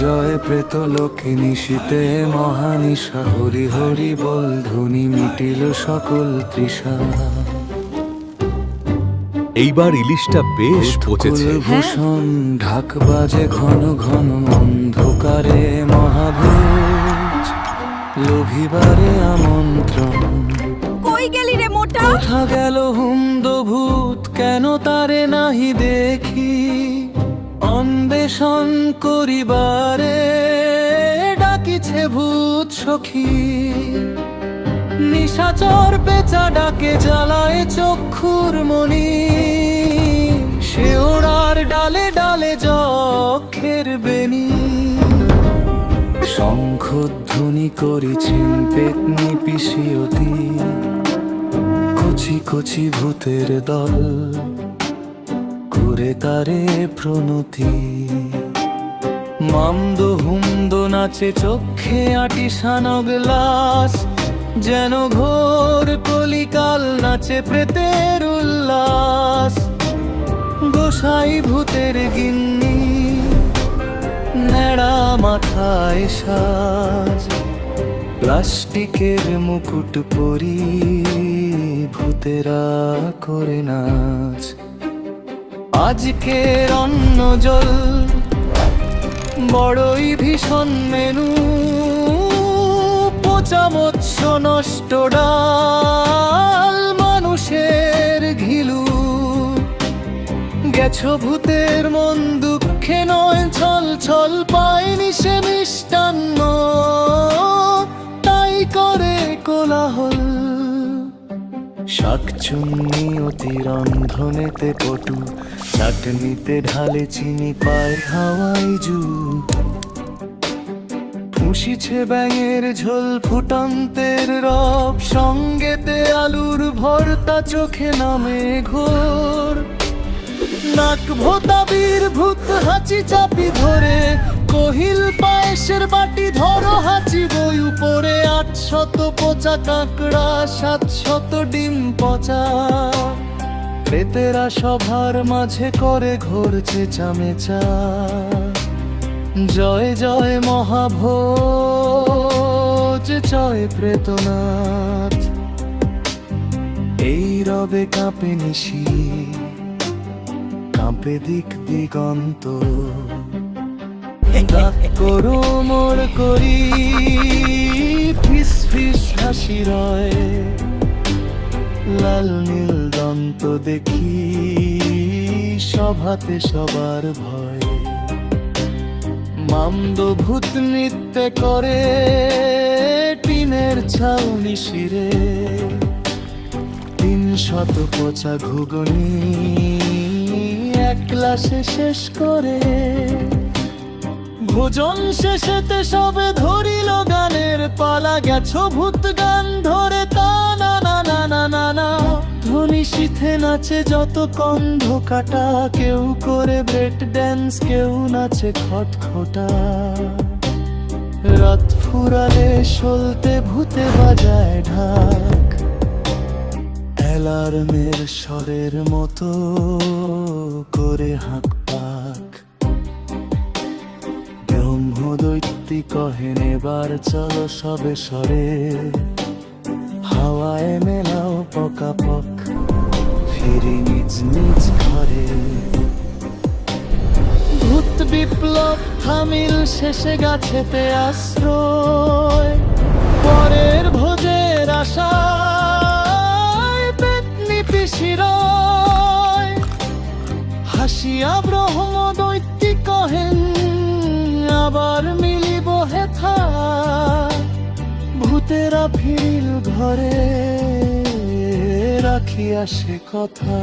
জয় প্রেত লোকে নিশীতে মহানিশা, হরি হরি বল ধ্বনি মিটিল সকল তৃষা। এইবার ইলিশটা বেশ পচেছে। ভূষণ ঢাক বাজে ঘন ঘন, অন্ধকারে মহাভোজ লোভিবারে আমন্ত্রণ। কই গেলি রে মোটা? কোথা গেল হুন্দ ভূত, কেন তারে নাহি দেখি? অন্বেষণ করিবারে ডাকিছে ভূত সখী। নিশাচর পেঁচা ডাকে জ্বালায় চক্ষুর মণি, সে ওড়ার ডালে ডালে যক্ষের বেনি। শঙ্খধ্বনি করিছেন পেতনি পিসিয়তি, কচি কচি ভূতের দল করে তারে প্রণতি। মামদ হুমদ নাচে চক্ষে আটি সানগ লাস, যেন ঘোর কলিকাল নাচে প্রেতের উল্লাস। গোসাই ভূতের গিন্নি, নেড়া মাথায় সাজ, প্লাস্টিকের মুকুট পরি ভূতেরা করে নাচ। আজকের অন্ন জল বড়ই ভীষণ মেনু, পচা মৎস্য নষ্ট ডাল মানুষের ঘিলু। গেছো ভূতের মন দুঃখে নয় ছল ছল, পায়নি সে মিষ্টান্ন তাই করে কোলাহল। শাকচুন্নি অতি রন্ধনেতে পটু, চাটনিতে ঢালে চিনি পায় হাওয়াই জু। ফুসিছে ব্যাঙের ঝোল ফুটন্তের রব, সঙ্গেতে আলুর ভর্তা চোখে নামে ঘোর। নাক ভোতা বীর ভূত হাঁচি চাপি ধরে, কহিল পায়েসের বাটি ধরো হাঁচি বই উপরে। 800 পচা কাঁকড়া 700 ডিম পচা, প্রেতেরা সভার মাঝে করে ঘোর চেঁচামেচা। জয় জয় মহাভোজ, জয় প্রেতনাথ। এই রবে কাঁপে নিশি, কাঁপে দিক দিগন্ত। ডাক করো মোর করি, ফিস ফিস হাসি রয়। লাল নীল দন্ত দেখি, সভাতে সবার ভয়। মামদ ভূত নৃত্য করে টিনের ছাউনি শিরে। 300 পচা ঘুগনি এক গ্লাসে শেষ করে। ভোজন শেষেতে সবে ধরিল গানের পালা, গেছো ভূত গান ধরে তা না না না না না না। ধ্বনি শিথে নাচে যত কন্ধ কাটা, কেউ করে ব্রেক ড্যান্স, কেউ নাচে খটখটা। রাত ফুরালে সলতে ভূতে বাজায় ঢাক, অ্যালার্মের স্বরের মতো করে হাঁক পাক। ব্রহ্মদৈত্যী কহেন এবার চলো সবে সরে, হাওয়ায় মেলাও পকাপক, ফিরি নিজ নিজ ঘরে। ভূত বিপ্লব থামিল শেষে গাছেতে আশ্রয়, পরের ভোজের আশায় পেতনি পিসিরয়। হাসিয়া ব্রহ্মদৈত্যী কহেন আবার মিলিব হেথা, ভূতেরা ফিরিল ঘরে রাখিয়া সে কথা।